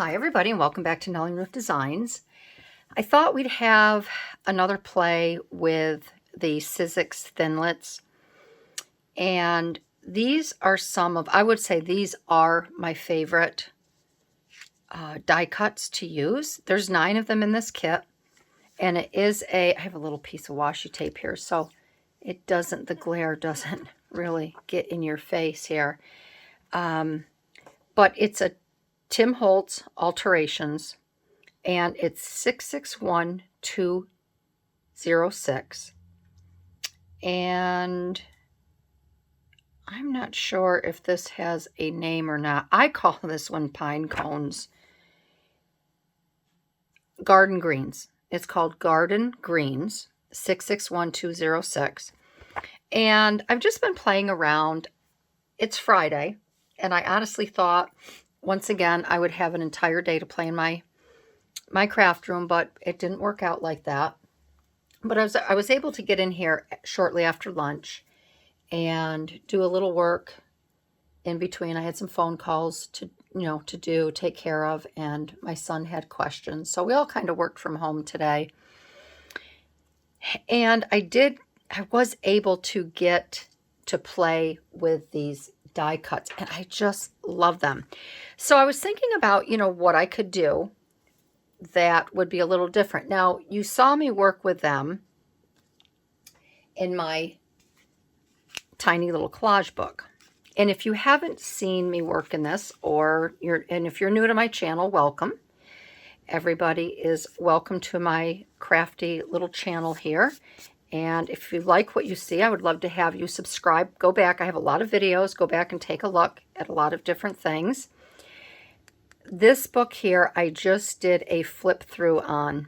Hi everybody and welcome back to Nellie and Ruth Designs. I thought we'd have another play with the Sizzix Thinlits, and these are some of, I would say these are my favorite die cuts to use. There's 9 of them in this kit, and it is I have a little piece of washi tape here so it doesn't, the glare doesn't really get in your face here. But it's a Tim Holtz Alterations, and it's 661206. And I'm not sure if this has a name or not. I call this one Pine Cones Garden Greens. It's called Garden Greens 661206. And I've just been playing around. It's Friday, and I honestly thought once again I would have an entire day to play in my craft room, but it didn't work out like that. But I was able to get in here shortly after lunch and do a little work in between. I had some phone calls to take care of, and my son had questions, so we all kind of worked from home today. And I was able to get to play with these die cuts, and I just love them. So I was thinking about what I could do that would be a little different. Now, you saw me work with them in my tiny little collage book. And if you haven't seen me work in this, and if you're new to my channel, welcome. Everybody is welcome to my crafty little channel here. And if you like what you see, I would love to have you subscribe. Go back. I have a lot of videos. Go back and take a look at a lot of different things. This book here, I just did a flip through on,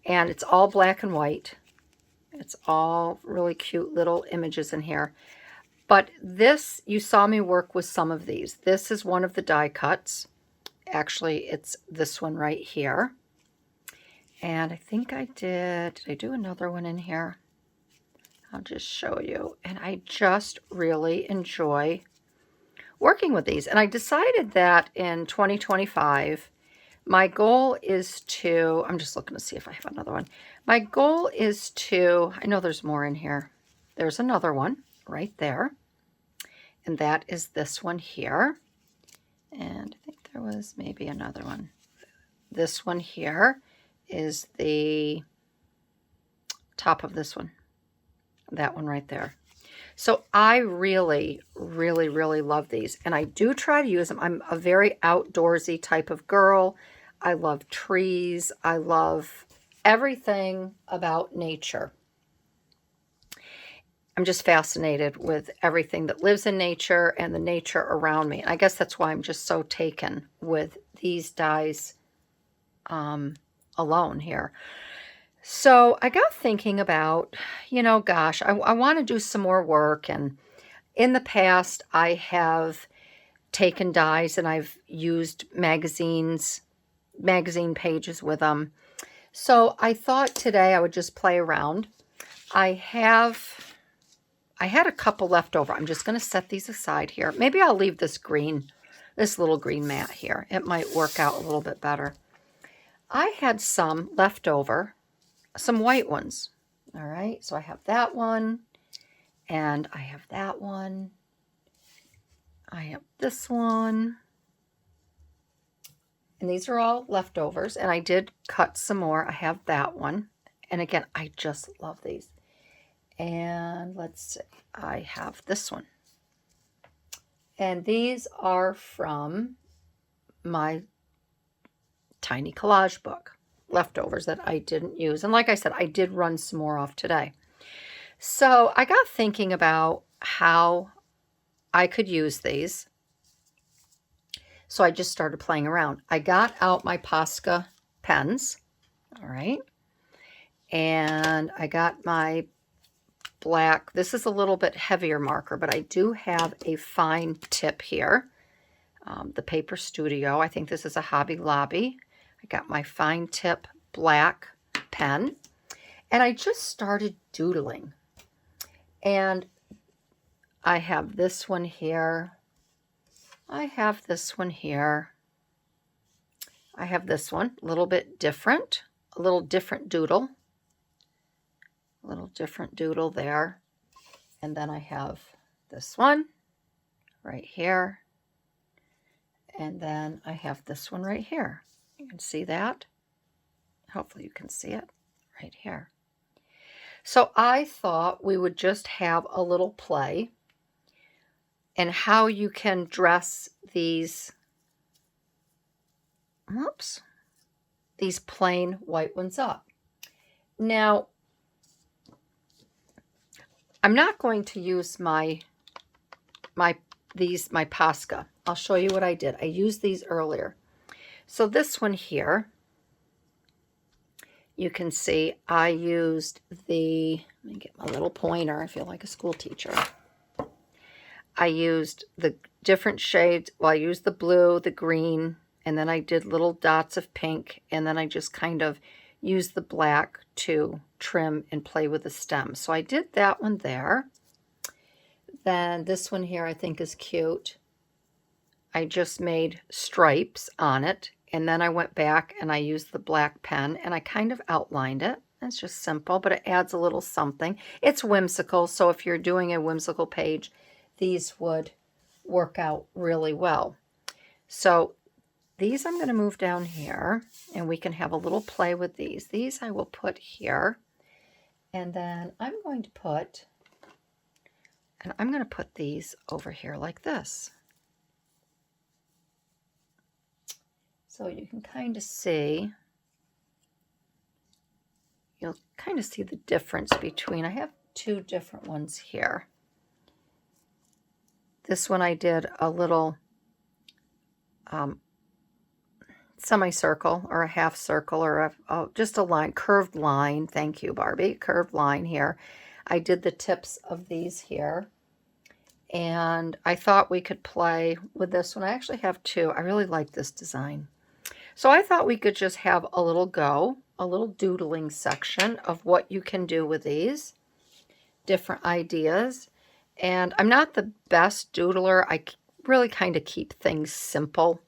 and it's all black and white. It's all really cute little images in here. But this, you saw me work with some of these. This is one of the die cuts. Actually, it's this one right here. And I think did I do another one in here? I'll just show you. And I just really enjoy working with these. And I decided that in 2025, my goal is to, I'm just looking to see if I have another one. My goal is to, I know there's more in here. There's another one right there. And that is this one here. And I think there was maybe another one. This one here is the top of this one. That one right there. So I really, really, really love these. And I do try to use them. I'm a very outdoorsy type of girl. I love trees. I love everything about nature. I'm just fascinated with everything that lives in nature and the nature around me. And I guess that's why I'm just so taken with these dies alone here. So I got thinking about, gosh, I want to do some more work. And in the past, I have taken dies and I've used magazine pages with them. So I thought today I would just play around. I had a couple left over. I'm just going to set these aside here. Maybe I'll leave this little green mat here. It might work out a little bit better. I had some left over, some white ones. All right, so I have that one, and I have that one. I have this one. And these are all leftovers, and I did cut some more. I have that one. And again, I just love these. And let's see, I have this one. And these are from my tiny collage book, leftovers that I didn't use. And like I said, I did run some more off today. So I got thinking about how I could use these. So I just started playing around. I got out my Posca pens, all right, and I got my black, this is a little bit heavier marker, but I do have a fine tip here, the Paper Studio. I think this is a Hobby Lobby. I got my fine tip black pen, and I just started doodling. And I have this one here. I have this one here. I have this one, a little bit different, a little different doodle. A little different doodle there. And then I have this one right here. And then I have this one right here. You can see that. Hopefully you can see it right here. So I thought we would just have a little play and how you can dress these, whoops, these plain white ones up. Now, I'm not going to use my Posca. I'll show you what I did. I used these earlier. So this one here, you can see I used the, let me get my little pointer. I feel like a school teacher. I used the different shades. Well, I used the blue, the green, and then I did little dots of pink, and then I just kind of used the black to trim and play with the stem. So I did that one there. Then this one here I think is cute. I just made stripes on it, and then I went back and I used the black pen and I kind of outlined it. It's just simple, but it adds a little something. It's whimsical, so if you're doing a whimsical page, these would work out really well. So these I'm going to move down here, and we can have a little play with these. These I will put here, and then I'm going to put these over here like this. So you can kind of see, you'll kind of see the difference between, I have two different ones here. This one I did a little semicircle or a half circle or just a line, curved line. Thank you, Barbie. Curved line here. I did the tips of these here. And I thought we could play with this one. I actually have two. I really like this design. So I thought we could just have a little doodling section of what you can do with these. Different ideas. And I'm not the best doodler. I really kind of keep things simple.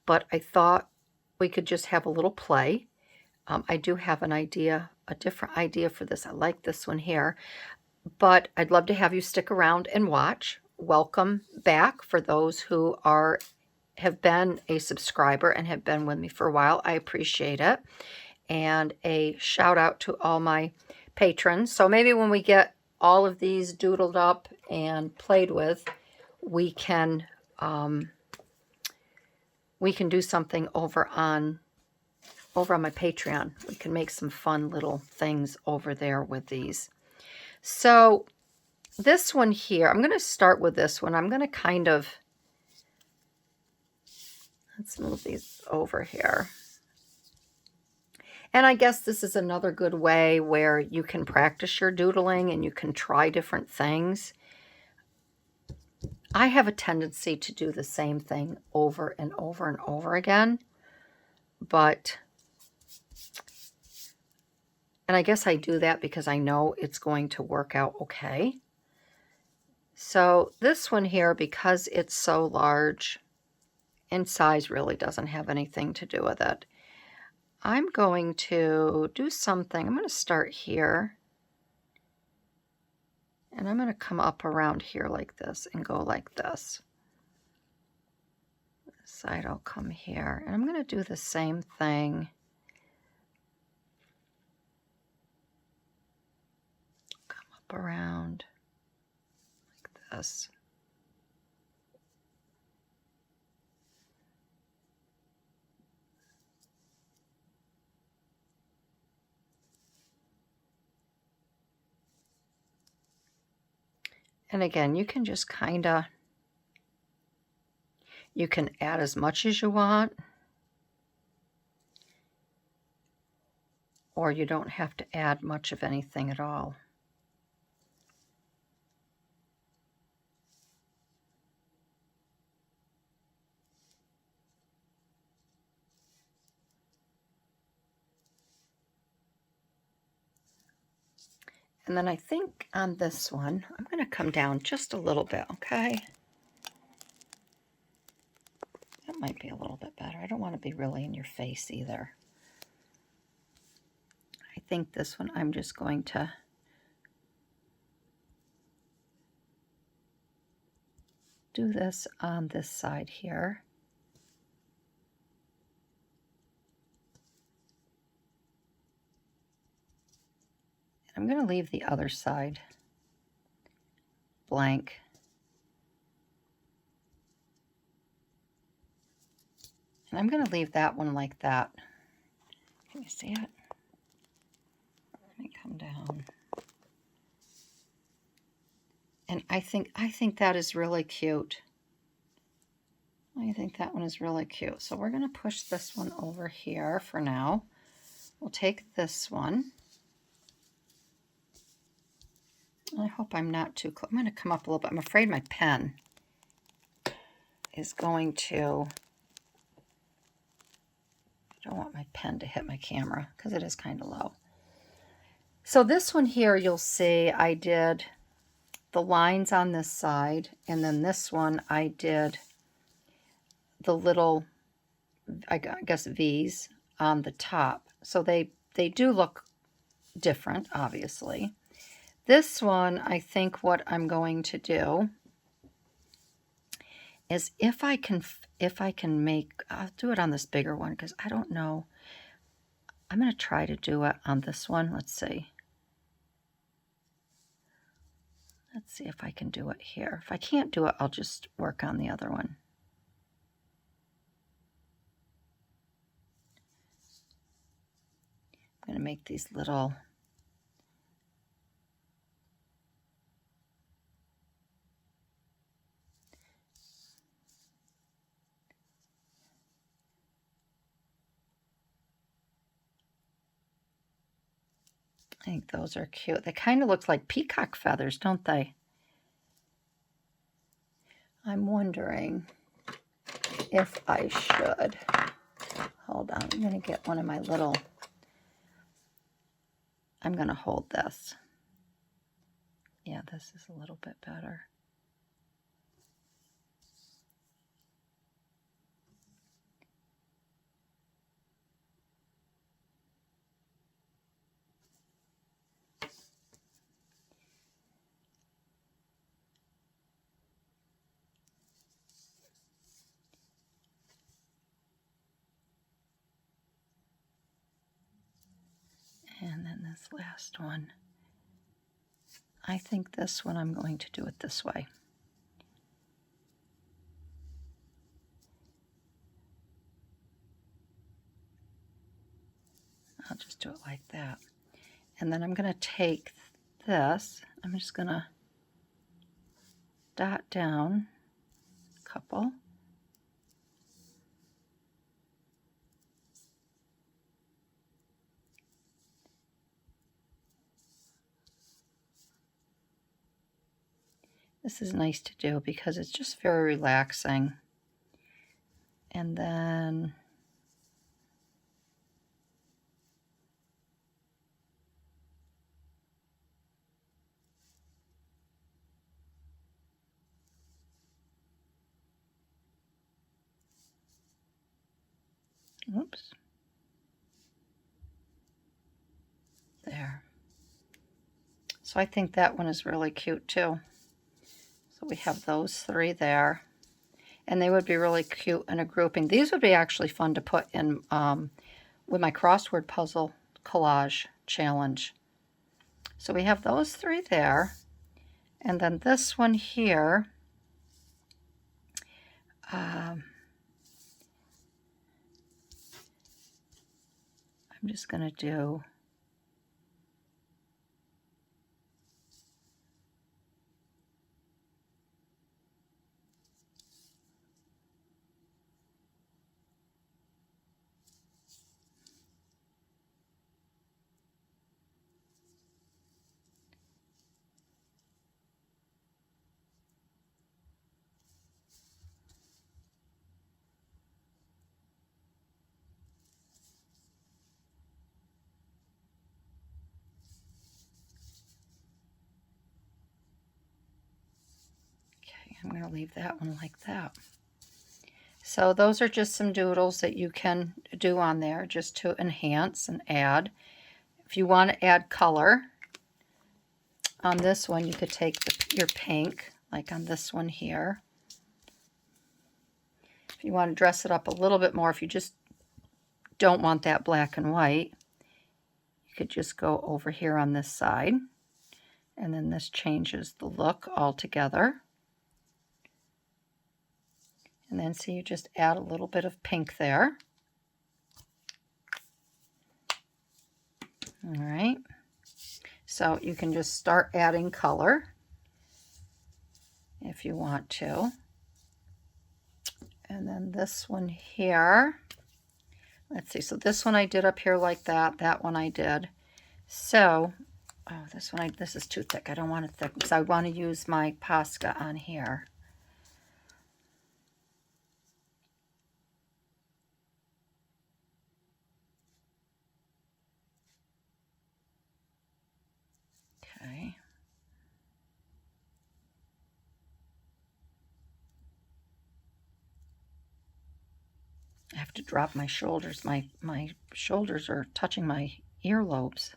But I thought we could just have a little play. I do have an idea, a different idea for this. I like this one here. But I'd love to have you stick around and watch. Welcome back for those who have been a subscriber and have been with me for a while. I appreciate it. And a shout out to all my patrons. So maybe when we get all of these doodled up and played with, we can do something over on my Patreon. We can make some fun little things over there with these. So this one here, I'm going to start with this one. I'm going to kind of, let's move these over here. And I guess this is another good way where you can practice your doodling and you can try different things. I have a tendency to do the same thing over and over and over again, and I guess I do that because I know it's going to work out okay. So this one here, because it's so large, and size really doesn't have anything to do with it, I'm going to do something. I'm going to start here. And I'm going to come up around here like this and go like this. This side I'll come here. And I'm going to do the same thing. Come up around like this. And again, you can just kind of, you can add as much as you want, or you don't have to add much of anything at all. And then I think on this one, I'm going to come down just a little bit, okay? That might be a little bit better. I don't want to be really in your face either. I think this one I'm just going to do this on this side here. I'm going to leave the other side blank. And I'm going to leave that one like that. Can you see it? Let me come down. And I think that is really cute. I think that one is really cute. So we're going to push this one over here for now. We'll take this one. I hope I'm not too close. I'm going to come up a little bit. I'm afraid my pen is going to... I don't want my pen to hit my camera because it is kind of low. So this one here, you'll see I did the lines on this side, and then this one I did the little, I guess, V's on the top. So they do look different, obviously. This one, I think what I'm going to do is if I can make, I'll do it on this bigger one because I don't know. I'm going to try to do it on this one. Let's see. Let's see if I can do it here. If I can't do it, I'll just work on the other one. I'm going to make these little I think those are cute. They kind of look like peacock feathers, don't they? I'm wondering if I should. Hold on, I'm going to get one of my little... I'm going to hold this. Yeah, this is a little bit better. And then this last one, I think this one I'm going to do it this way. I'll just do it like that. And then I'm going to take this, I'm just going to dot down a couple. This is nice to do because it's just very relaxing. And then oops. There. So I think that one is really cute too. So we have those three there. And they would be really cute in a grouping. These would be actually fun to put in with my crossword puzzle collage challenge. So we have those three there. And then this one here, I'm just going to do I'm going to leave that one like that. So those are just some doodles that you can do on there just to enhance and add. If you want to add color, on this one you could take your pink, like on this one here. If you want to dress it up a little bit more, if you just don't want that black and white, you could just go over here on this side, and then this changes the look altogether. And then see, you just add a little bit of pink there. All right. So you can just start adding color if you want to. And then this one here, let's see, so this one I did up here like that. That one I did. So, oh, this is too thick. I don't want it thick because I want to use my Posca on here. Okay. I have to drop my shoulders. My shoulders are touching my earlobes.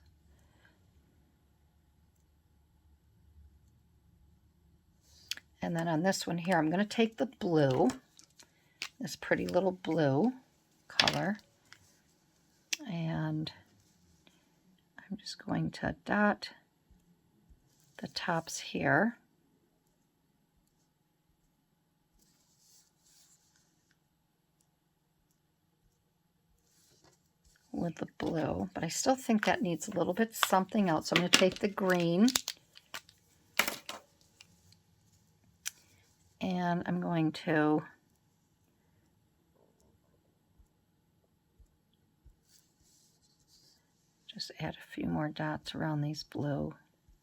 And then on this one here, I'm going to take the blue, this pretty little blue color, and I'm just going to dot the tops here. With the blue, but I still think that needs a little bit something else. So I'm going to take the green and I'm going to just add a few more dots around these blue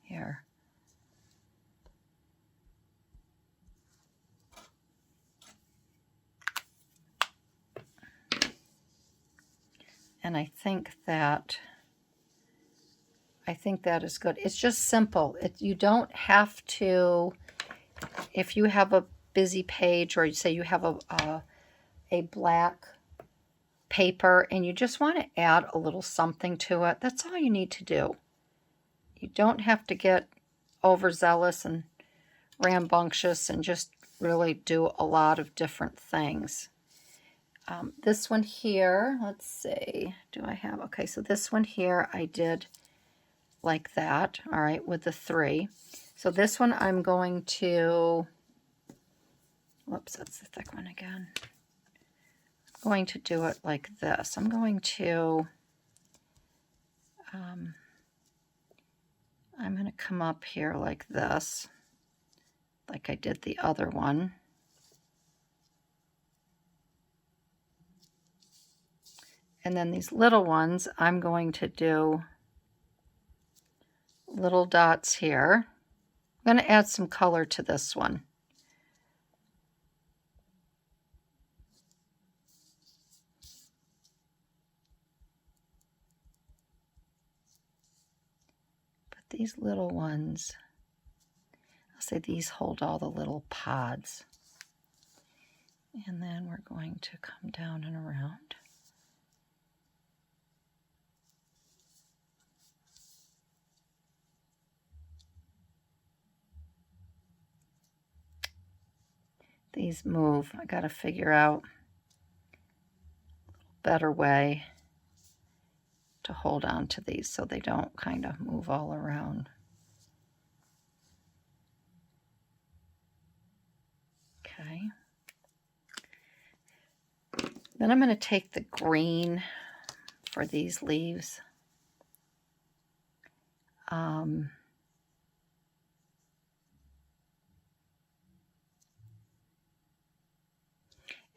here. And I think that is good. It's just simple. You don't have to, if you have a busy page or you say you have a black paper and you just want to add a little something to it, that's all you need to do. You don't have to get overzealous and rambunctious and just really do a lot of different things. This one here, let's see, do I have, okay, so this one here I did like that, all right, with the 3. So this one I'm going to, whoops, that's the thick one again. I'm going to do it like this. I'm going to, I'm going to come up here like this, like I did the other one. And then these little ones, I'm going to do little dots here. I'm going to add some color to this one. But these little ones, I'll say these hold all the little pods. And then we're going to come down and around. These move. I got to figure out a better way to hold on to these so they don't kind of move all around. Okay. Then I'm going to take the green for these leaves.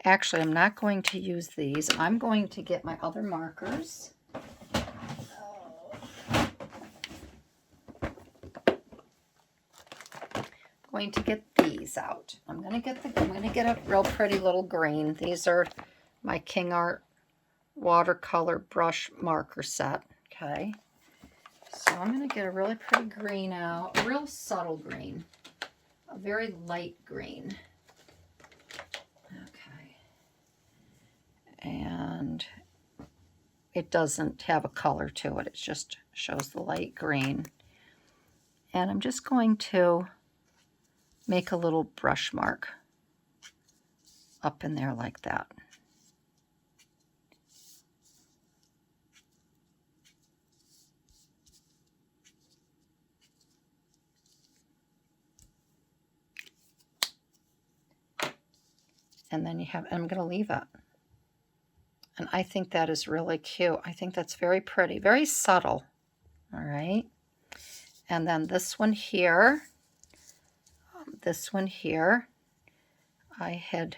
Actually, I'm not going to use these. I'm going to get my other markers. I'm going to get these out. I'm going to get a real pretty little green. These are my King Art watercolor brush marker set. Okay. So I'm going to get a really pretty green out, a real subtle green, a very light green. Okay. and it doesn't have a color to it. It just shows the light green. And I'm just going to make a little brush mark up in there like that. And then you have, and I'm going to leave it. And I think that is really cute. I think that's very pretty, very subtle. All right. And then this one here, I had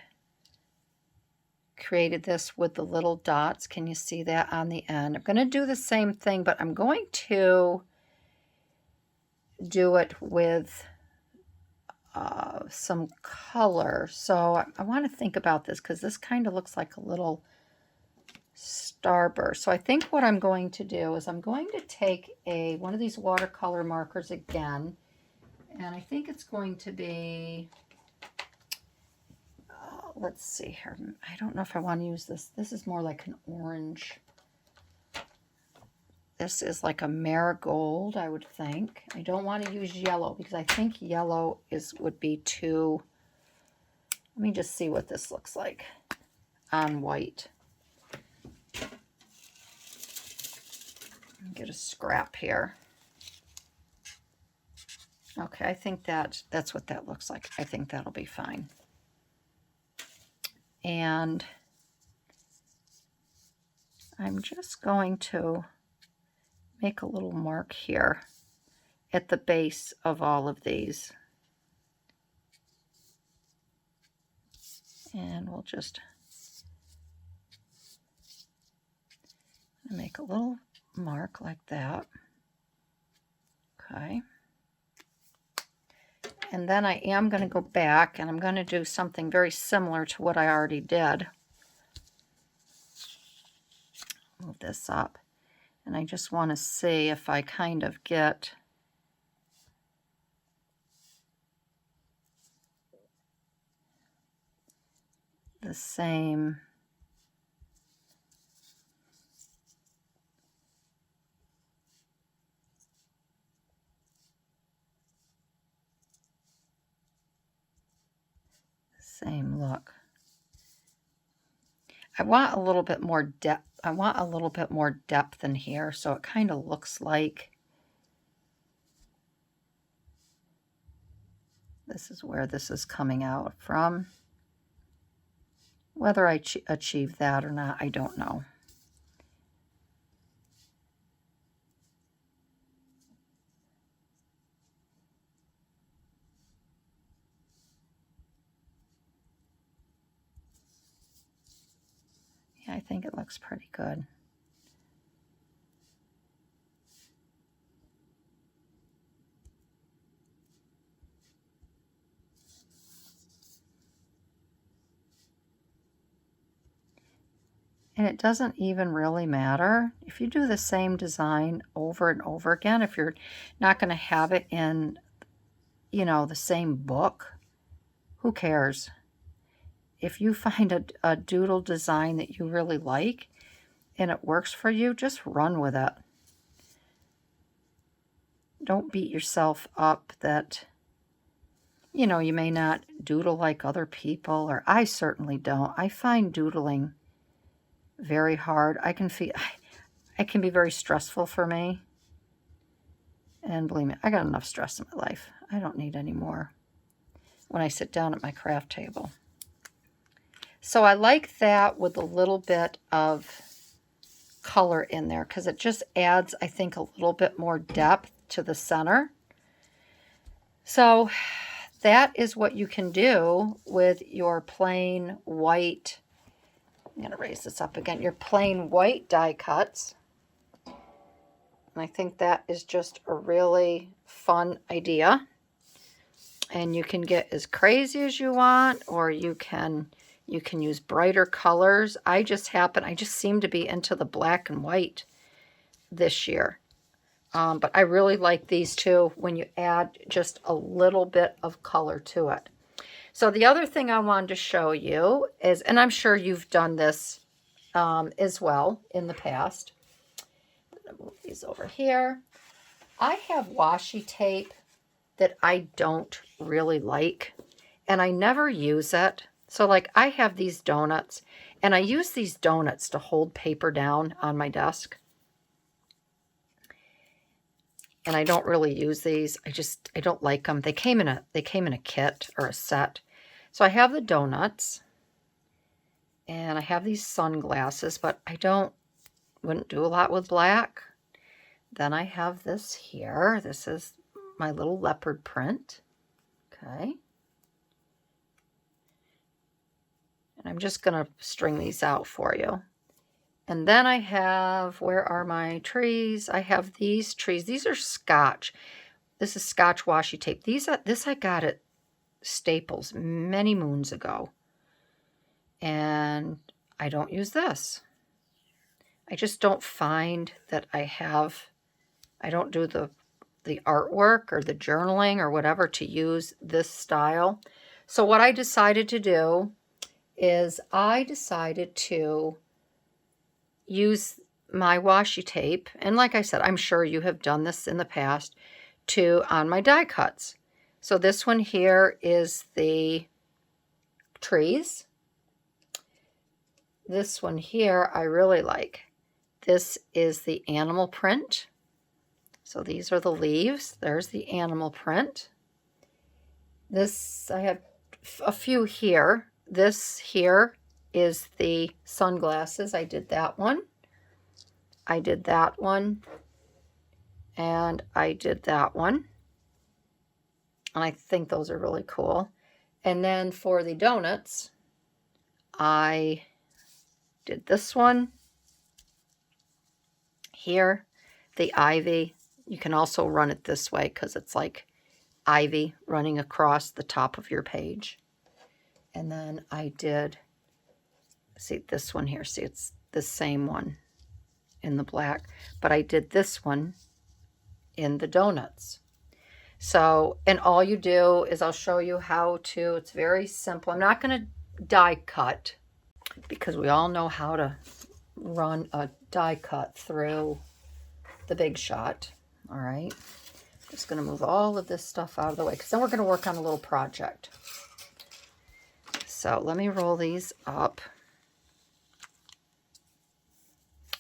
created this with the little dots. Can you see that on the end? I'm going to do the same thing, but I'm going to do it with some color. So I want to think about this because this kind of looks like a little starburst. So I think what I'm going to do is I'm going to take one of these watercolor markers again, and I think it's going to be, let's see here. I don't know if I want to use this. This is more like an orange. This is like a marigold, I would think. I don't want to use yellow because I think yellow would be too. Let me just see what this looks like on white. Get a scrap here. Okay, I think that's what that looks like. I think that'll be fine. And I'm just going to make a little mark here at the base of all of these. And we'll just make a little mark like that. Okay. And then I am going to go back and I'm going to do something very similar to what I already did. Move this up. And I just want to see if I kind of get the same look. I want a little bit more depth. I want a little bit more depth in here, so it kind of looks like this is where this is coming out from. Whether I achieve that or not, I don't know. I think it looks pretty good. And it doesn't even really matter if you do the same design over and over again. If you're not going to have it in, you know, the same book, who cares? If you find a doodle design that you really like and it works for you, just run with it. Don't beat yourself up that, you know, you may not doodle like other people, or I certainly don't. I find doodling very hard. I can be very stressful for me. And believe me, I got enough stress in my life. I don't need any more when I sit down at my craft table. So I like that with a little bit of color in there because it just adds, I think, a little bit more depth to the center. So that is what you can do with your plain white. I'm going to raise this up again. Your plain white die cuts. And I think that is just a really fun idea. And you can get as crazy as you want, or you can use brighter colors. I just seem to be into the black and white this year. But I really like these two when you add just a little bit of color to it. So the other thing I wanted to show you is, and I'm sure you've done this as well in the past. I'm going to move these over here. I have washi tape that I don't really like, and I never use it. So like I have these donuts, and I use these donuts to hold paper down on my desk. And I don't really use these. I don't like them. They came in a kit or a set. So I have the donuts, and I have these sunglasses, but wouldn't do a lot with black. Then I have this here. This is my little leopard print. Okay. And I'm just going to string these out for you. And then I have, where are my trees? I have these trees. These are Scotch. This is Scotch washi tape. This I got at Staples many moons ago. And I don't use this. I just don't find that I don't do the artwork or the journaling or whatever to use this style. So what I decided to do is I decided to use my washi tape, and like I said, I'm sure you have done this in the past, on my die cuts. So this one here is the trees. This one here I really like. This is the animal print. So these are the leaves. There's the animal print. This, I have a few here. This here is the sunglasses. I did that one. I did that one. And I did that one. And I think those are really cool. And then for the donuts, I did this one here, the ivy. You can also run it this way because it's like ivy running across the top of your page. And then I did, see this one here. See, it's the same one in the black, but I did this one in the donuts. So, and all you do is I'll show you how to, it's very simple. I'm not going to die cut because we all know how to run a die cut through the Big Shot. All right. Just going to move all of this stuff out of the way because then we're going to work on a little project. So let me roll these up.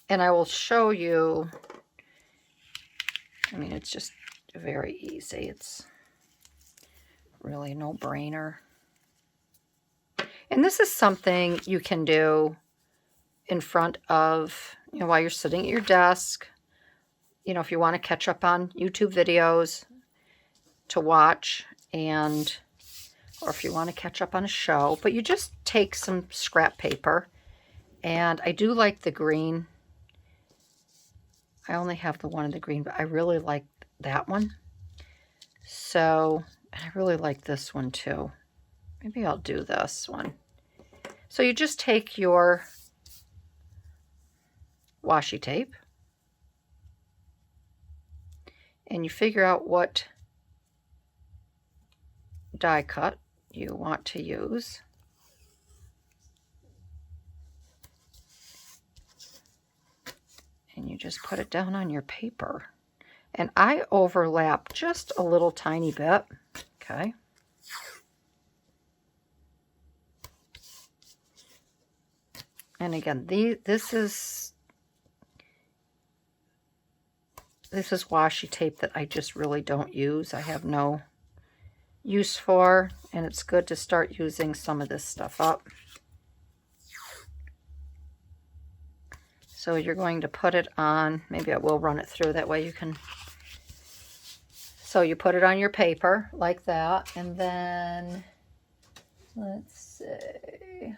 And I will show you, I mean, it's just very easy. It's really a no-brainer. And this is something you can do in front of, while you're sitting at your desk. If you want to catch up on YouTube videos to watch, or if you want to catch up on a show, but you just take some scrap paper, and I do like the green. I only have the one in the green, but I really like that one. So, and I really like this one too. Maybe I'll do this one. So you just take your washi tape and you figure out what die cut you want to use. And you just put it down on your paper. And I overlap just a little tiny bit. Okay. And again, this is washi tape that I just really don't use. I have no use for, and it's good to start using some of this stuff up. So you're going to put it on, maybe I will run it through, that way you can, so you put it on your paper like that, and then, let's see,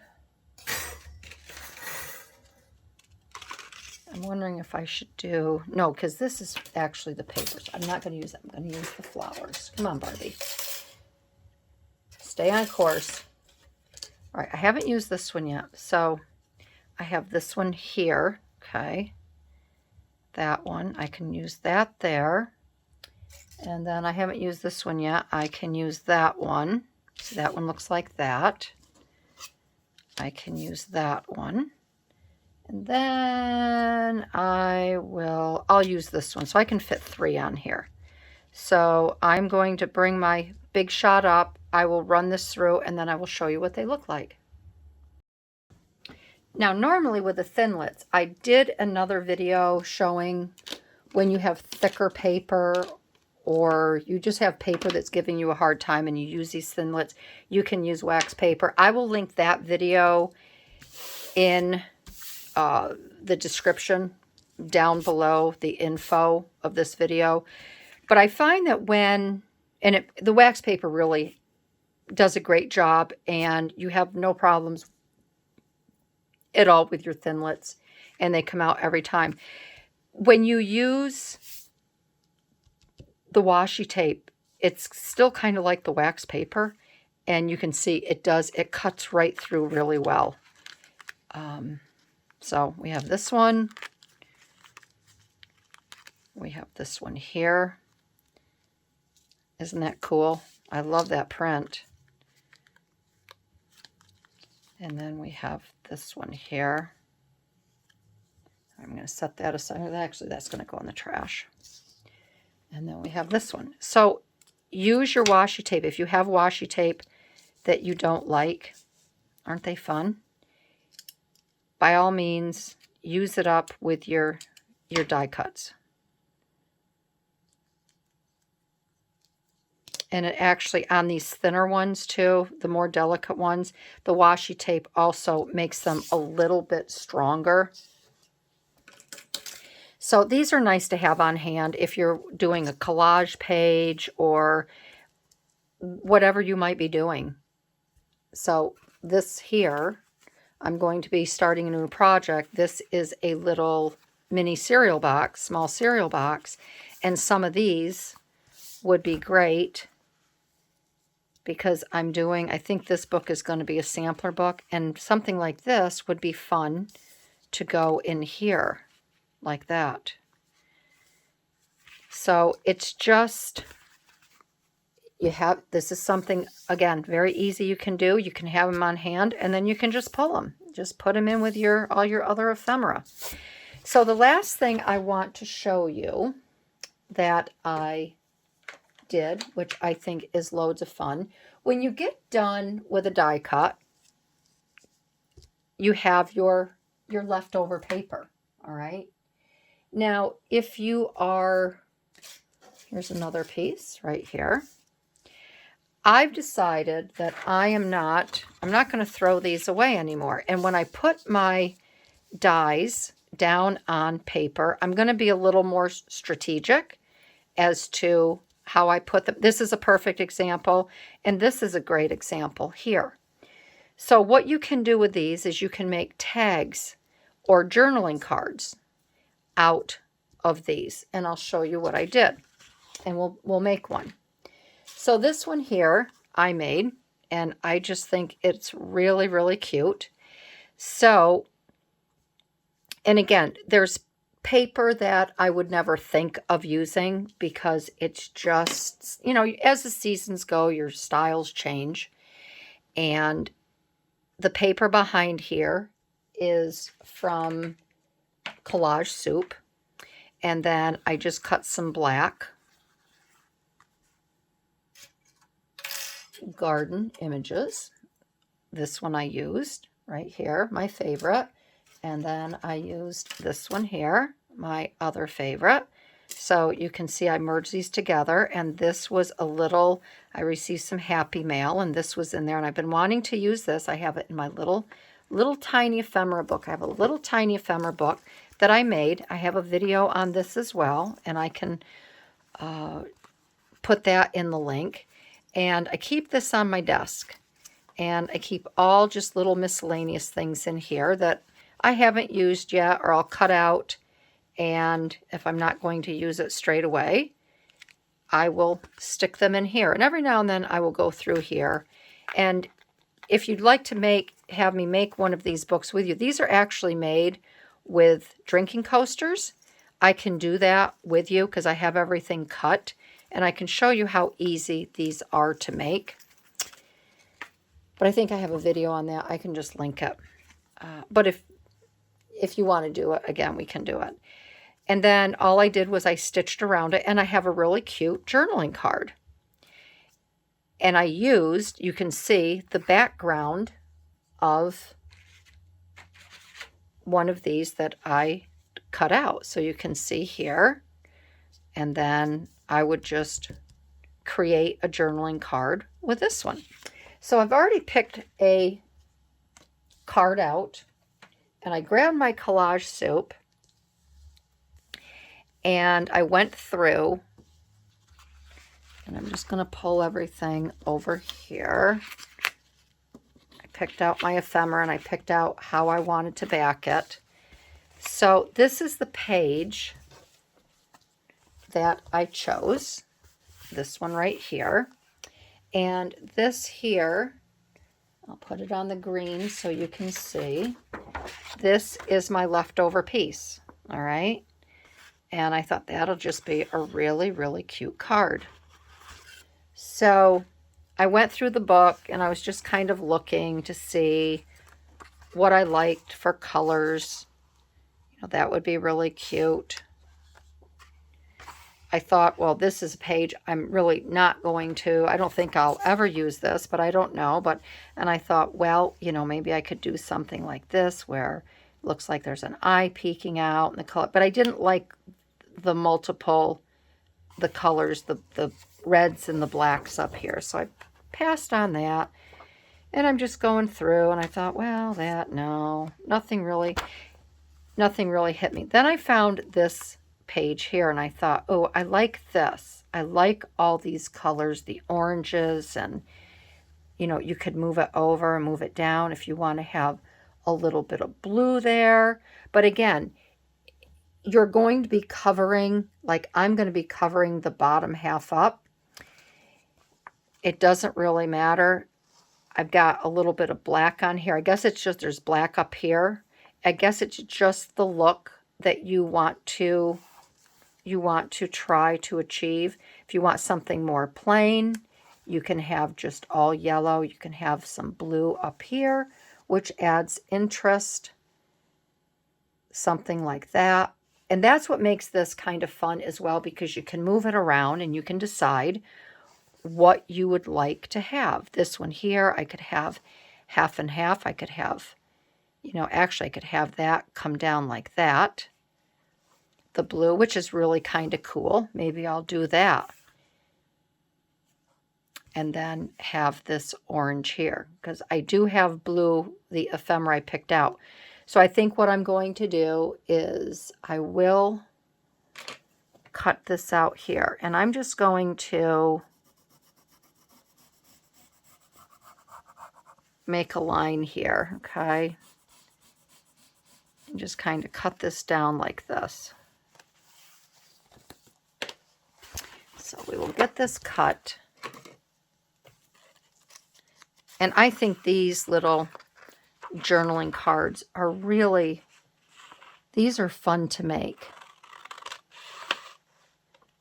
I'm wondering if I should do, no, because this is actually the paper, so I'm not going to use that, I'm going to use the flowers. Come on, Barbie. Stay on course. All right, I haven't used this one yet, so I have this one here. Okay, that one, I can use that there. And then I haven't used this one yet. I can use that one. So that one looks like that. I can use that one. And then I'll use this one so I can fit 3 on here. So I'm going to bring my Big Shot up. I will run this through and then I will show you what they look like. Now, normally with the Thinlits, I did another video showing when you have thicker paper or you just have paper that's giving you a hard time and you use these Thinlits, you can use wax paper. I will link that video in the description down below the info of this video. But I find that the wax paper really does a great job and you have no problems at all with your Thinlits and they come out every time. When you use the washi tape, it's still kind of like the wax paper and you can see it cuts right through really well. So we have this one. We have this one here. Isn't that cool? I love that print. And then we have this one here. I'm going to set that aside. Actually, that's going to go in the trash. And then we have this one. So use your washi tape. If you have washi tape that you don't like, aren't they fun? By all means, use it up with your die cuts. And it actually, on these thinner ones too, the more delicate ones, the washi tape also makes them a little bit stronger. So these are nice to have on hand if you're doing a collage page or whatever you might be doing. So this here, I'm going to be starting a new project. This is a little mini cereal box, small cereal box, and some of these would be great because I think this book is going to be a sampler book, and something like this would be fun to go in here like that. So it's just, this is something, again, very easy you can do. You can have them on hand, and then you can just pull them. Just put them in with all your other ephemera. So the last thing I want to show you that I did, which I think is loads of fun. When you get done with a die cut, you have your leftover paper, all right? Now, if you are, here's another piece right here. I've decided that I'm not going to throw these away anymore. And when I put my dies down on paper, I'm going to be a little more strategic as to how I put them. This is a perfect example, and this is a great example here. So what you can do with these is you can make tags or journaling cards out of these, and I'll show you what I did, and we'll make one. So this one here I made, and I just think it's really, really cute. So, and again, there's paper that I would never think of using because it's just, as the seasons go, your styles change. And the paper behind here is from Collage Soup. And then I just cut some black garden images. This one I used right here, my favorite. And then I used this one here, my other favorite. So you can see I merged these together, and this was I received some happy mail, and this was in there, and I've been wanting to use this. I have it in my little tiny ephemera book. I have a little tiny ephemera book that I made. I have a video on this as well, and I can put that in the link. And I keep this on my desk, and I keep all just little miscellaneous things in here that I haven't used yet, or I'll cut out, and if I'm not going to use it straight away, I will stick them in here. And every now and then I will go through here. And if you'd like to have me make one of these books with you, these are actually made with drinking coasters. I can do that with you because I have everything cut, and I can show you how easy these are to make. But I think I have a video on that. I can just link it. But if if you want to do it, again, we can do it. And then all I did was I stitched around it, and I have a really cute journaling card. And I used, you can see, the background of one of these that I cut out. So you can see here. And then I would just create a journaling card with this one. So I've already picked a card out, and I grabbed my collage soup, and I went through, and I'm just going to pull everything over here. I picked out my ephemera, and I picked out how I wanted to back it. So this is the page that I chose, this one right here. And this here, I'll put it on the green so you can see. This is my leftover piece, all right? And I thought that'll just be a really, really cute card. So I went through the book, and I was just kind of looking to see what I liked for colors. You know, that would be really cute. I thought, well, this is a page I'm really not going to, I don't think I'll ever use this, but I don't know. And I thought, well, you know, maybe I could do something like this where it looks like there's an eye peeking out in the color. But I didn't like the colors, the reds and the blacks up here. So I passed on that. And I'm just going through, and I thought, well, no, nothing really hit me. Then I found this page here, and I thought, oh, I like this. I like all these colors, the oranges, and you know, you could move it over and move it down if you want to have a little bit of blue there. But again, you're going to be covering, like I'm going to be covering the bottom half up. It doesn't really matter. I've got a little bit of black on here. I guess it's just there's black up here. I guess it's just the look that you want to try to achieve. If you want something more plain, you can have just all yellow. You can have some blue up here, which adds interest, something like that. And that's what makes this kind of fun as well, because you can move it around and you can decide what you would like to have. This one here, I could have half and half. I could have, you know, actually I could have that come down like that. The blue, which is really kind of cool. Maybe I'll do that. And then have this orange here, because I do have blue, the ephemera I picked out. So I think what I'm going to do is I will cut this out here, and I'm just going to make a line here, okay? And just kind of cut this down like this. So we will get this cut. And I think these little journaling cards are really, these are fun to make.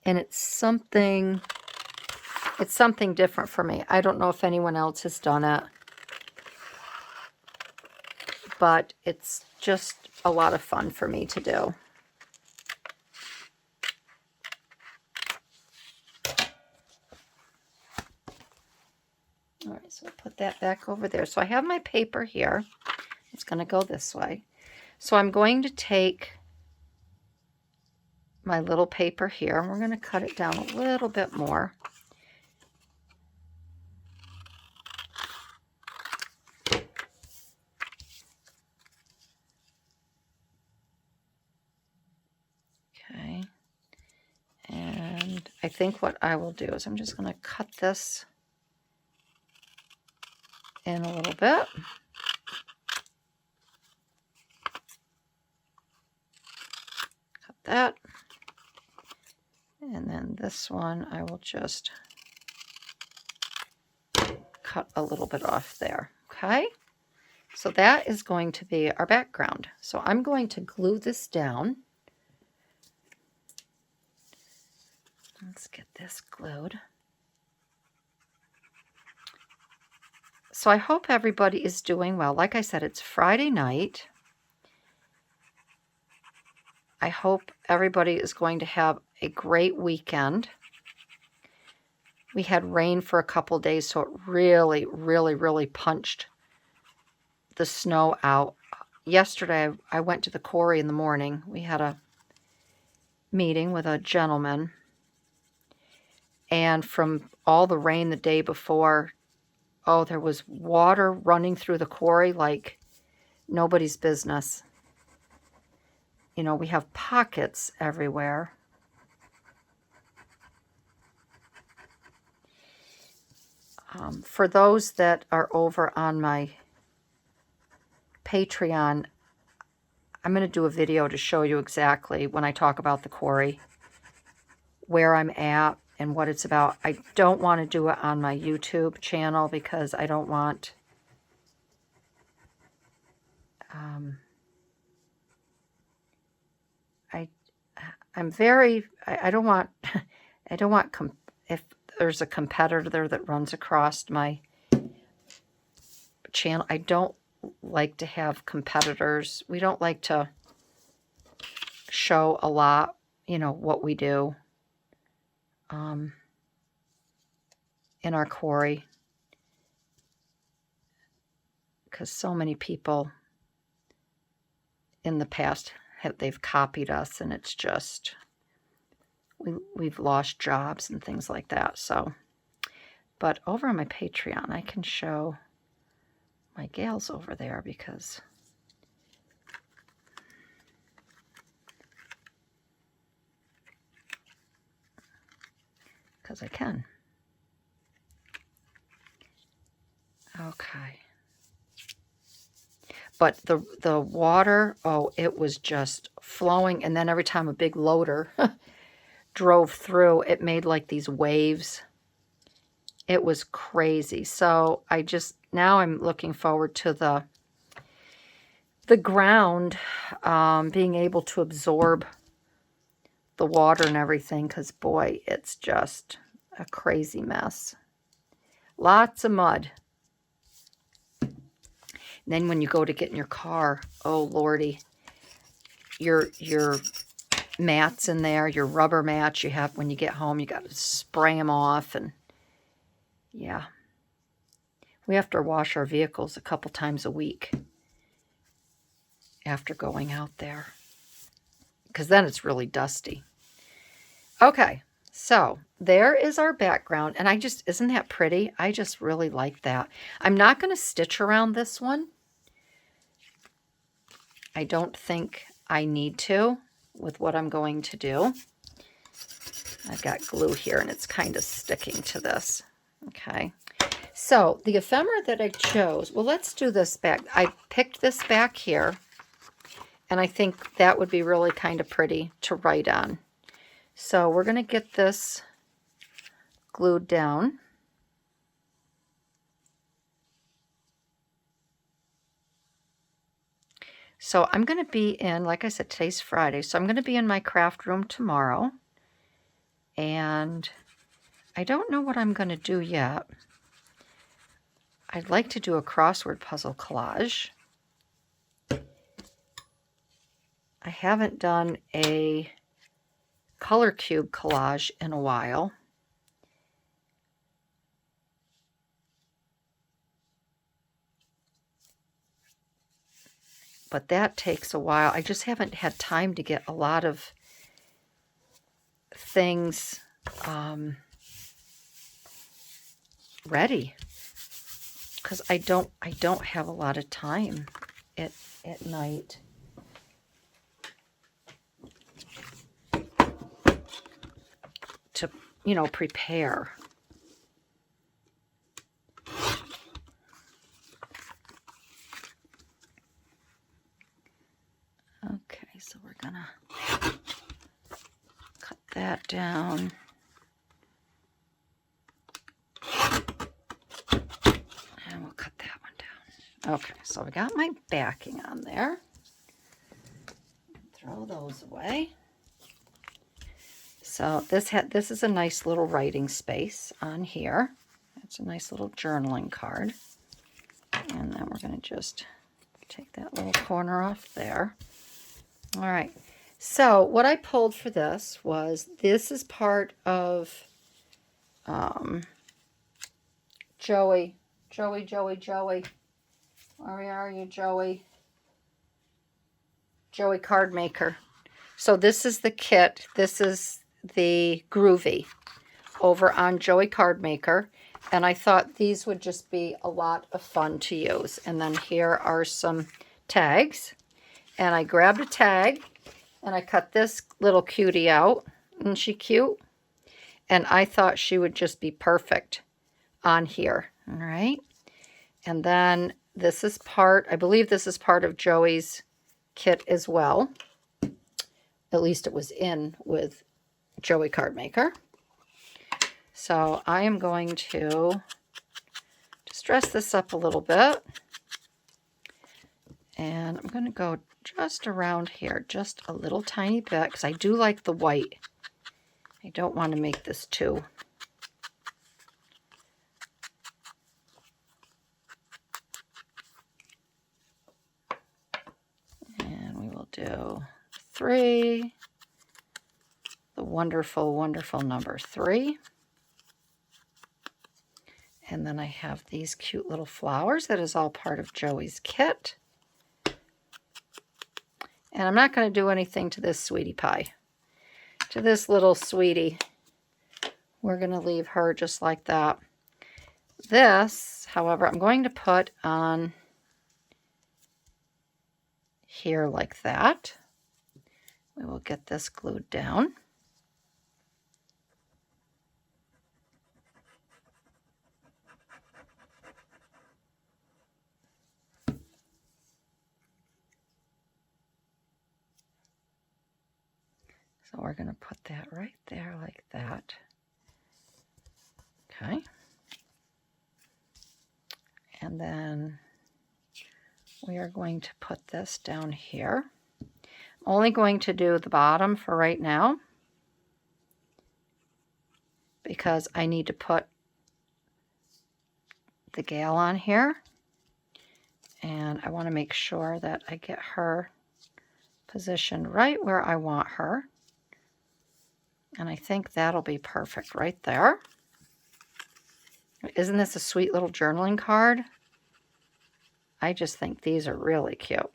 And it's something different for me. I don't know if anyone else has done it, but it's just a lot of fun for me to do. All right, so I'll put that back over there. So I have my paper here. It's going to go this way. So I'm going to take my little paper here, and we're going to cut it down a little bit more. Okay. And I think what I will do is I'm just going to cut this in a little bit. Cut that. And then this one I will just cut a little bit off there. Okay. So that is going to be our background. So I'm going to glue this down. Let's get this glued. So I hope everybody is doing well. Like I said, it's Friday night. I hope everybody is going to have a great weekend. We had rain for a couple days, so it really, really, really punched the snow out. Yesterday, I went to the quarry in the morning. We had a meeting with a gentleman, and from all the rain the day before, oh, there was water running through the quarry like nobody's business. You know, we have pockets everywhere. For those that are over on my Patreon, I'm going to do a video to show you exactly, when I talk about the quarry, where I'm at and what it's about. I don't want to do it on my YouTube channel because I don't want I don't want if there's a competitor that runs across my channel, I don't like to have competitors. We don't like to show a lot, you know, what we do in our quarry, because so many people in the past they've copied us, and it's just we've lost jobs and things like that. So, but over on my Patreon, I can show my gals over there because I can. Okay. But the water, oh, it was just flowing. And then every time a big loader drove through, it made like these waves. It was crazy. So now I'm looking forward to the ground being able to absorb the water and everything, because boy, it's just a crazy mess. Lots of mud. And then when you go to get in your car, oh lordy, your mats in there, your rubber mats you have when you get home, you got to spray them off. And yeah, we have to wash our vehicles a couple times a week after going out there, because then it's really dusty. Okay, so there is our background, and isn't that pretty? I just really like that. I'm not going to stitch around this one. I don't think I need to with what I'm going to do. I've got glue here, and it's kind of sticking to this. Okay, so the ephemera that I chose, well, let's do this back. I picked this back here, and I think that would be really kind of pretty to write on. So we're going to get this glued down. So I'm going to be in, like I said, today's Friday, so I'm going to be in my craft room tomorrow. And I don't know what I'm going to do yet. I'd like to do a crossword puzzle collage. I haven't done a color cube collage in a while. But that takes a while. I just haven't had time to get a lot of things ready, because I don't have a lot of time at night. To, you know, prepare. Okay, so we're gonna cut that down. And we'll cut that one down. Okay, so we got my backing on there. Throw those away. So this is a nice little writing space on here. It's a nice little journaling card. And then we're going to just take that little corner off there. All right. So what I pulled for this was, this is part of Joey. Where are you, Joey? Joey Cardmaker. So this is the kit. This is the Groovy over on Joey Cardmaker. And I thought these would just be a lot of fun to use. And then here are some tags. And I grabbed a tag and I cut this little cutie out. Isn't she cute? And I thought she would just be perfect on here. All right. And then this is part, I believe this is part of Joey's kit as well. At least it was in with Joey Cardmaker. So I am going to just dress this up a little bit. And I'm going to go just around here, just a little tiny bit, because I do like the white. I don't want to make this too. And we will do 3, the wonderful, wonderful number 3. And then I have these cute little flowers. That is all part of Joey's kit. And I'm not going to do anything to this sweetie pie. To this little sweetie, we're going to leave her just like that. This, however, I'm going to put on here like that. We will get this glued down. So we're going to put that right there like that. Okay. And then we are going to put this down here. I'm only going to do the bottom for right now because I need to put the gal on here. And I want to make sure that I get her positioned right where I want her. And I think that'll be perfect right there. Isn't this a sweet little journaling card? I just think these are really cute.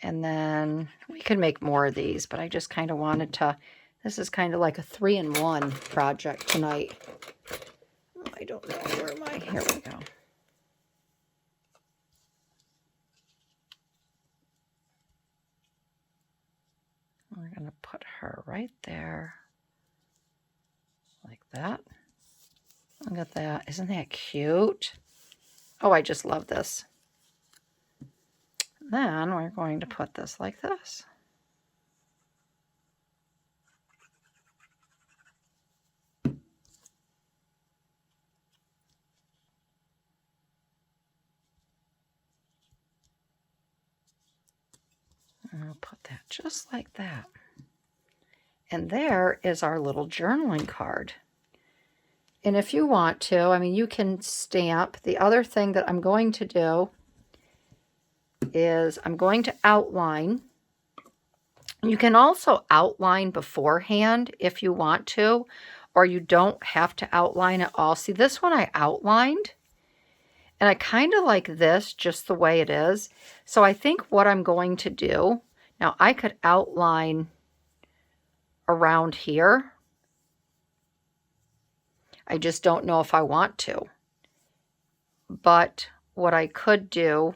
And then we can make more of these, but I just kind of wanted to, this is kind of like a 3-in-1 project tonight. I don't know, where am I? Here we go. We're going to put her right there, like that. Look at that. Isn't that cute? Oh, I just love this. Then we're going to put this like this. And I'll put that just like that. And there is our little journaling card. And if you want to, I mean, you can stamp. The other thing that I'm going to do is I'm going to outline. You can also outline beforehand if you want to, or you don't have to outline at all. See, this one I outlined, and I kind of like this just the way it is. So I think what I'm going to do, now I could outline around here. I just don't know if I want to. But what I could do,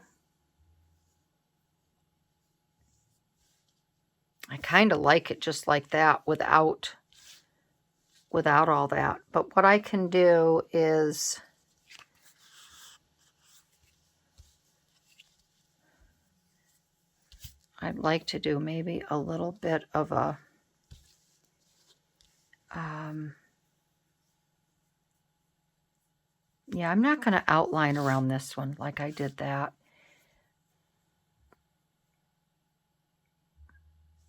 I kind of like it just like that without all that. But what I can do is I'd like to do maybe a little bit of a yeah, I'm not going to outline around this one like I did that.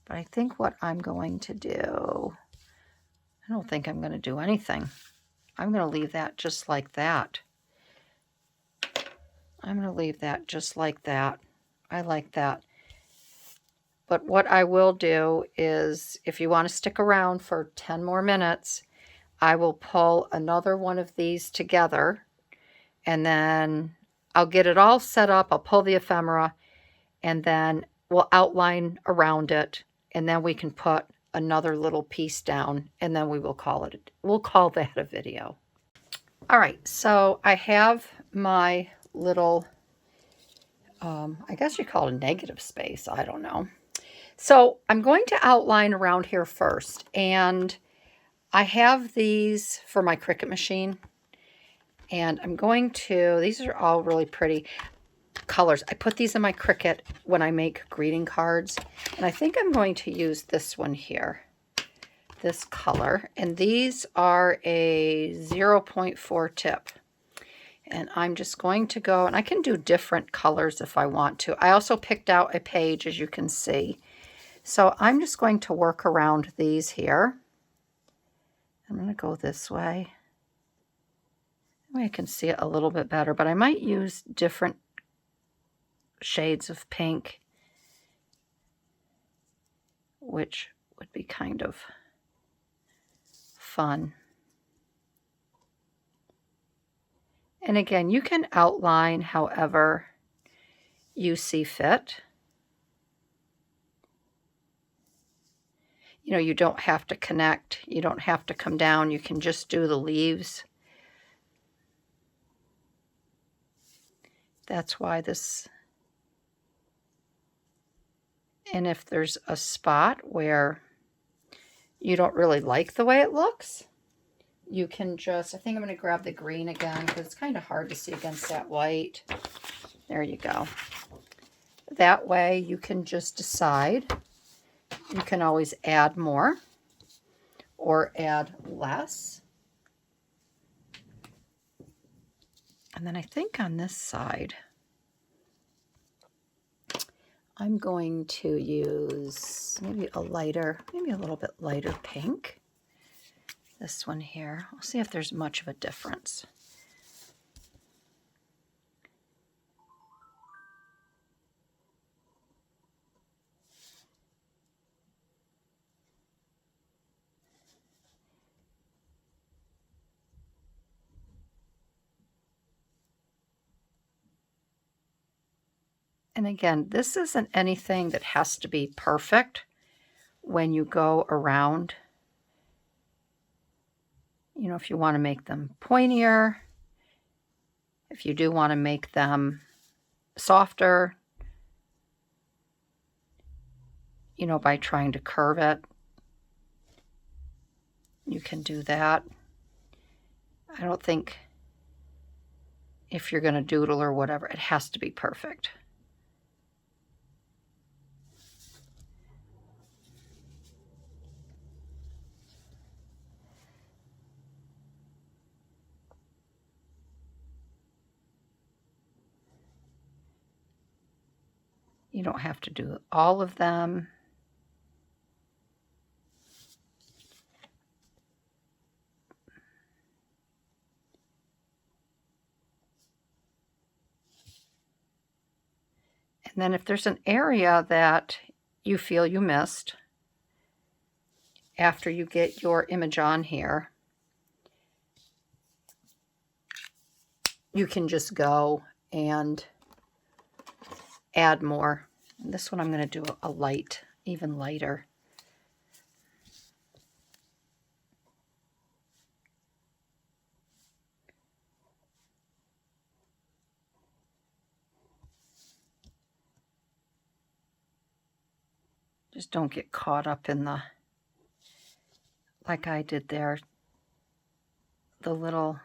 But I think what I'm going to do, I don't think I'm going to do anything. I'm going to leave that just like that. I'm going to leave that just like that. I like that. But what I will do is, if you want to stick around for 10 more minutes, I will pull another one of these together, and then I'll get it all set up. I'll pull the ephemera, and then we'll outline around it, and then we can put another little piece down, and then we'll call that a video. All right, so I have my little, I guess you call it a negative space, I don't know. So I'm going to outline around here first, and I have these for my Cricut machine, and I'm going to, these are all really pretty colors. I put these in my Cricut when I make greeting cards, and I think I'm going to use this one here, this color, and these are a 0.4 tip. And I'm just going to go, and I can do different colors if I want to. I also picked out a page, as you can see. So I'm just going to work around these here. I'm going to go this way. That way I can see it a little bit better, but I might use different shades of pink, which would be kind of fun. And again, you can outline however you see fit. You know, you don't have to connect. You don't have to come down. You can just do the leaves. That's why this, and if there's a spot where you don't really like the way it looks, you can just, I think I'm going to grab the green again because it's kind of hard to see against that white. There you go. That way you can just decide. You can always add more or add less. And then I think on this side, I'm going to use maybe a little bit lighter pink. This one here. I'll see if there's much of a difference. And again, this isn't anything that has to be perfect when you go around. You know, if you want to make them pointier, if you do want to make them softer, you know, by trying to curve it, you can do that. I don't think if you're going to doodle or whatever, it has to be perfect. You don't have to do all of them. And then if there's an area that you feel you missed after you get your image on here, you can just go and add more. And this one I'm going to do a light, even lighter. Just don't get caught up in the, like I did there, the little,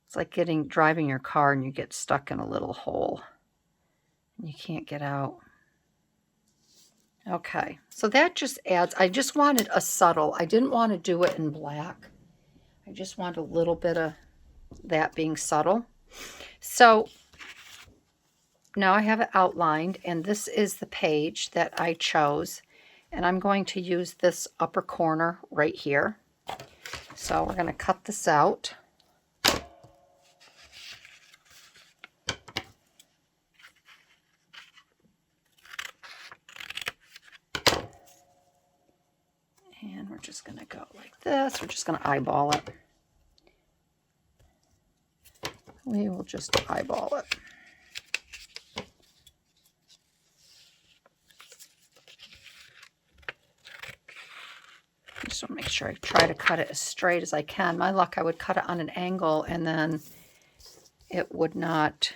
it's like driving your car and you get stuck in a little hole and you can't get out. Okay, so that just adds, I just wanted a subtle, I didn't want to do it in black. I just want a little bit of that being subtle. So now I have it outlined, and this is the page that I chose, and I'm going to use this upper corner right here. So we're going to cut this out. we're just going to go like this. We're just going to eyeball it. We will just eyeball it. Just want to make sure I try to cut it as straight as I can. My luck, I would cut it on an angle and then it would not.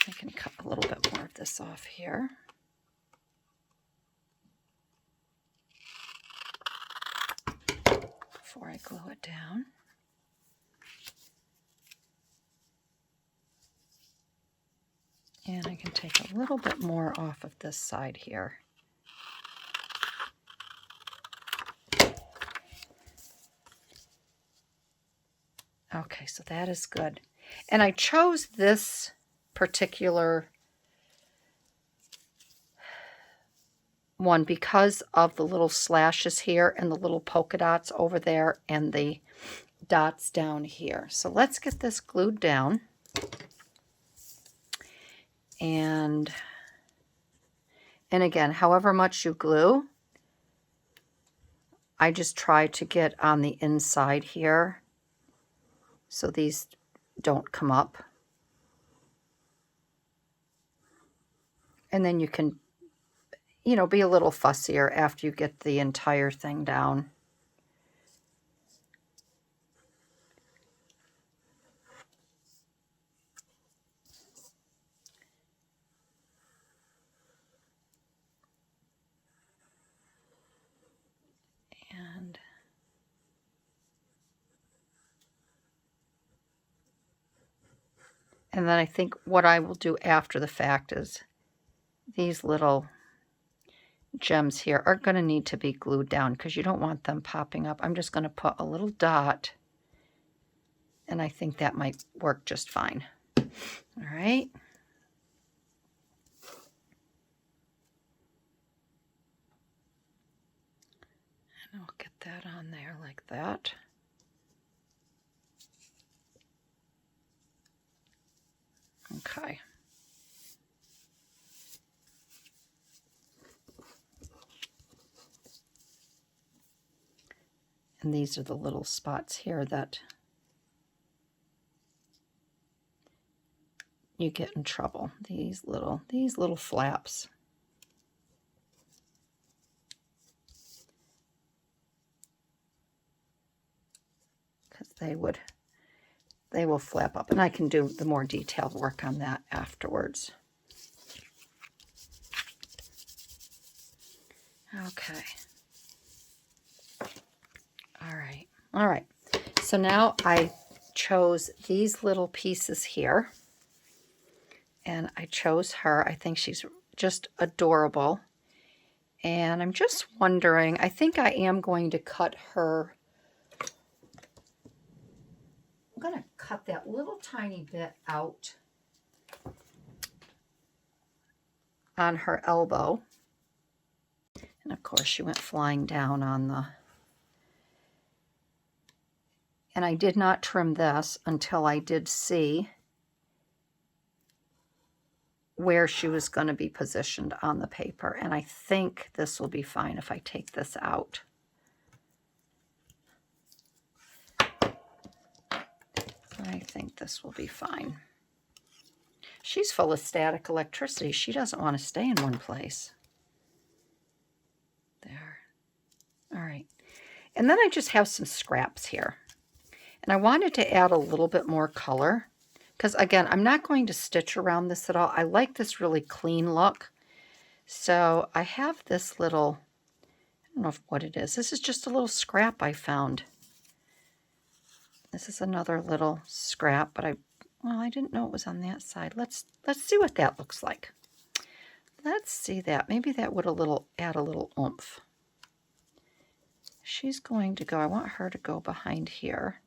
I can cut a little bit more of this off here. Before I glue it down. And I can take a little bit more off of this side here. Okay, so that is good. And I chose this particular one because of the little slashes here and the little polka dots over there and the dots down here. So let's get this glued down. And again, however much you glue, I just try to get on the inside here so these don't come up. And then you can, you know, be a little fussier after you get the entire thing down. And then I think what I will do after the fact is these little gems here are going to need to be glued down because you don't want them popping up. I'm just going to put a little dot, and I think that might work just fine. All right. And I'll get that on there like that. Okay. And these are the little spots here that you get in trouble. These little flaps. Because they will flap up, and I can do the more detailed work on that afterwards. Okay. All right. So now I chose these little pieces here, and I chose her. I think she's just adorable. And I'm just wondering, I think I am going to cut her. I'm going to cut that little tiny bit out on her elbow. And of course she went flying down on the... And I did not trim this until I did see where she was going to be positioned on the paper. And I think this will be fine if I take this out. I think this will be fine. She's full of static electricity. She doesn't want to stay in one place. There. All right. And then I just have some scraps here. And I wanted to add a little bit more color. Because, again, I'm not going to stitch around this at all. I like this really clean look. So I have this little, I don't know what it is. This is just a little scrap I found. This is another little scrap, but I didn't know it was on that side. Let's see what that looks like. Let's see that. Maybe that would add a little oomph. She's going to go, I want her to go behind here.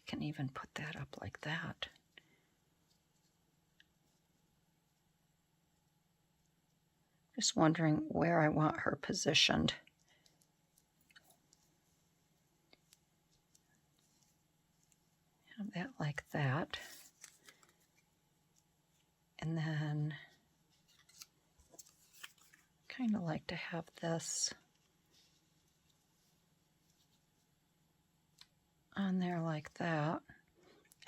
Can even put that up like that. Just wondering where I want her positioned. Have that like that. And then kind of like to have this on there like that.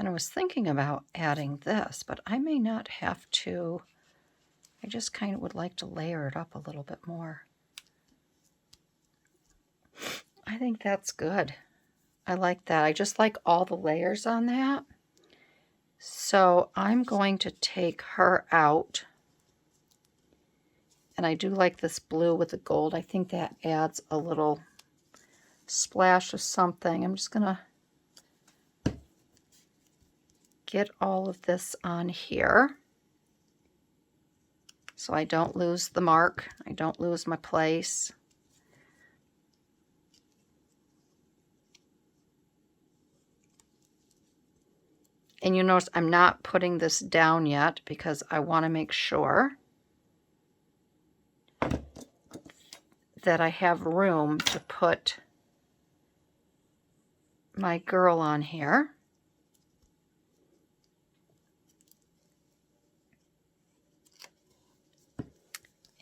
And I was thinking about adding this, but I may not have to. I just kind of would like to layer it up a little bit more. I think that's good. I like that. I just like all the layers on that. So I'm going to take her out. And I do like this blue with the gold. I think that adds a little splash of something. I'm just going to get all of this on here so I don't lose the mark. I don't lose my place. And you notice I'm not putting this down yet because I want to make sure that I have room to put my girl on here.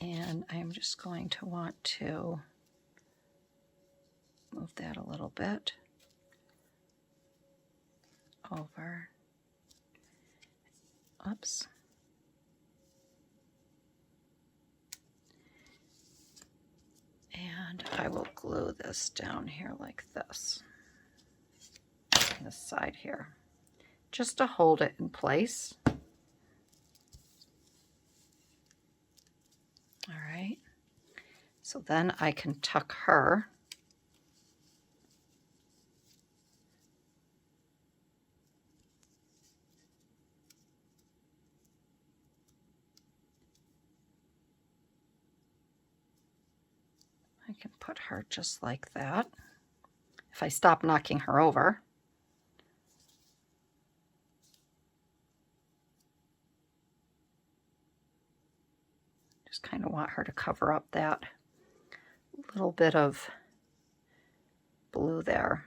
And I'm just going to want to move that a little bit over. Oops. And I will glue this down here like this, on this side here, just to hold it in place. All right. So then I can tuck her. I can put her just like that if I stop knocking her over. Just kind of want her to cover up that little bit of blue there.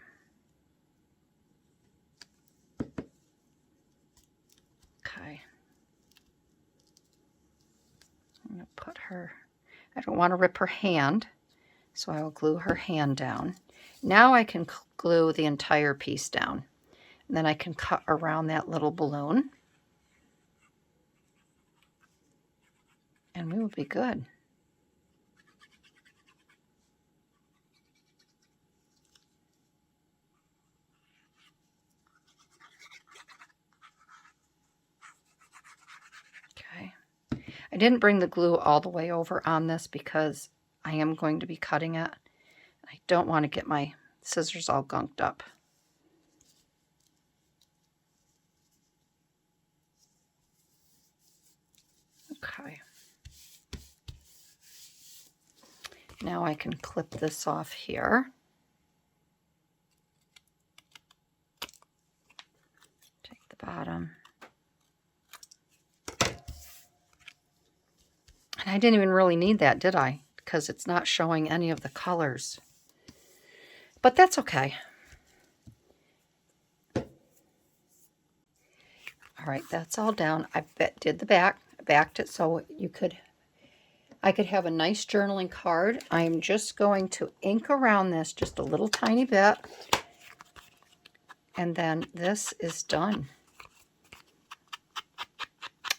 Okay. I'm going to put her, I don't want to rip her hand, so I will glue her hand down. Now I can glue the entire piece down. And then I can cut around that little balloon. And we will be good. Okay. I didn't bring the glue all the way over on this because I am going to be cutting it. I don't want to get my scissors all gunked up. Okay. Now I can clip this off here. Take the bottom. And I didn't even really need that, did I? Because it's not showing any of the colors. But that's okay. All right, that's all down. I did the back, backed it so I could have a nice journaling card. I'm just going to ink around this just a little tiny bit. And then this is done.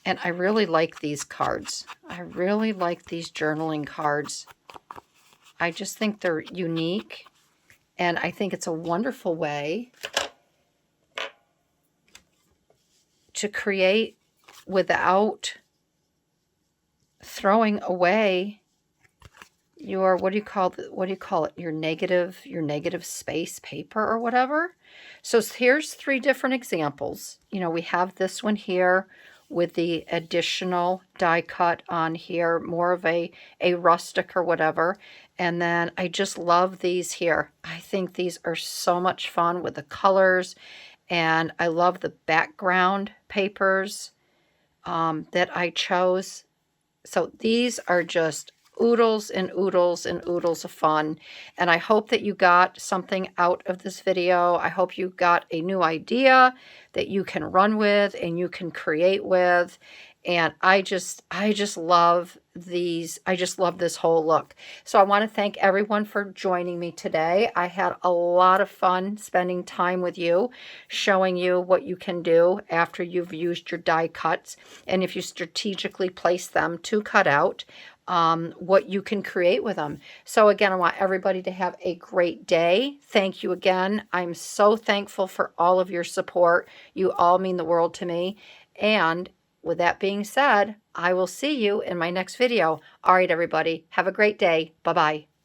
And I really like these cards. I really like these journaling cards. I just think they're unique. And I think it's a wonderful way to create without throwing away your, what do you call it? Your negative space paper or whatever. So here's 3 different examples. You know, we have this one here with the additional die cut on here, more of a rustic or whatever. And then I just love these here. I think these are so much fun with the colors. And I love the background papers that I chose. So these are just oodles and oodles and oodles of fun. And I hope that you got something out of this video. I hope you got a new idea that you can run with and you can create with. And I just love these. I just love this whole look. So I want to thank everyone for joining me today. I had a lot of fun spending time with you, showing you what you can do after you've used your die cuts. And if you strategically place them to cut out, what you can create with them. So again, I want everybody to have a great day. Thank you again. I'm so thankful for all of your support. You all mean the world to me. And with that being said, I will see you in my next video. All right, everybody, have a great day. Bye-bye.